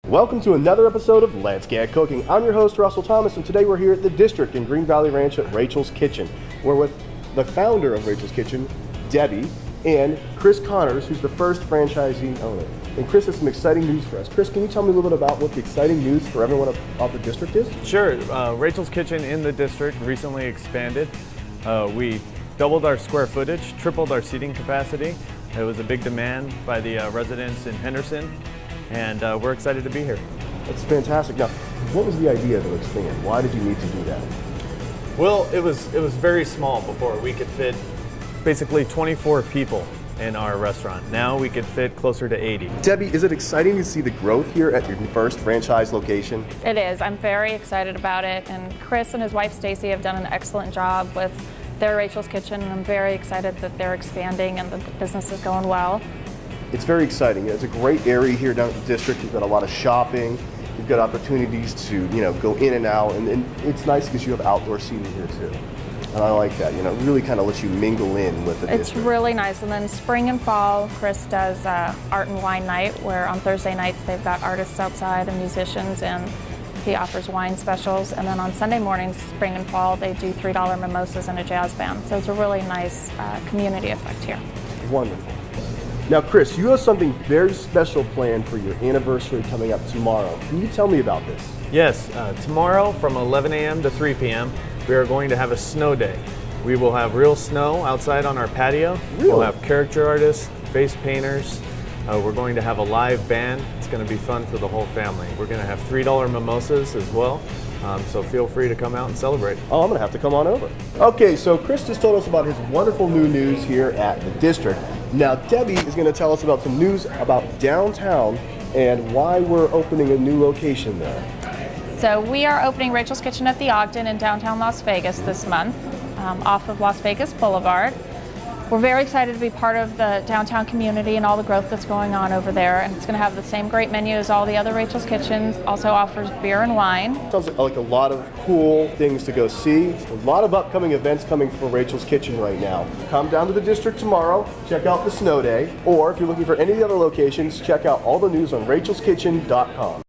Welcome to another episode of Let's Get Cooking. I'm your host, Russell Thomas, and today we're here at the District in Green Valley Ranch at Rachel's Kitchen. We're with the founder of Rachel's Kitchen, Debbie, and Chris Connors, who's the first franchisee owner. And Chris has some exciting news for us. Chris, can you tell me a little bit about what the exciting news for everyone of the District is? Sure. Rachel's Kitchen in the District recently expanded. We doubled our square footage, tripled our seating capacity. It was a big demand by the residents in Henderson, and we're excited to be here. That's fantastic. Now, what was the idea to expand? Why did you need to do that? Well, it was very small before. We could fit basically 24 people in our restaurant. Now we could fit closer to 80. Debbie, is it exciting to see the growth here at your first franchise location? It is. I'm very excited about it, and Chris and his wife Stacy have done an excellent job with their Rachel's Kitchen, and I'm very excited that they're expanding and that the business is going well. It's very exciting. It's a great area here down at the District. You've got a lot of shopping. You've got opportunities to, go in and out, and it's nice because you have outdoor seating here too. And I like that. It really kind of lets you mingle in with the It's District. really nice. And then spring and fall, Chris does art and wine night, where on Thursday nights they've got artists outside and musicians, and he offers wine specials. And then on Sunday mornings, spring and fall, they do $3 mimosas and a jazz band. So it's a really nice community effect here. Wonderful. Now, Chris, you have something very special planned for your anniversary coming up tomorrow. Can you tell me about this? Yes, tomorrow from 11 a.m. to 3 p.m. we are going to have a snow day. We will have real snow outside on our patio. Really? We'll have character artists, face painters. We're going to have a live band. It's going to be fun for the whole family. We're going to have $3 mimosas as well. So feel free to come out and celebrate. Oh, I'm going to have to come on over. Okay, so Chris just told us about his wonderful new news here at the District. Now, Debbie is going to tell us about some news about downtown and why we're opening a new location there. So we are opening Rachel's Kitchen at the Ogden in downtown Las Vegas this month, off of Las Vegas Boulevard. We're very excited to be part of the downtown community and all the growth that's going on over there. And it's going to have the same great menu as all the other Rachel's Kitchens. Also offers beer and wine. Sounds like a lot of cool things to go see. A lot of upcoming events coming for Rachel's Kitchen right now. Come down to the District tomorrow, check out the snow day, or if you're looking for any of the other locations, check out all the news on rachelskitchen.com.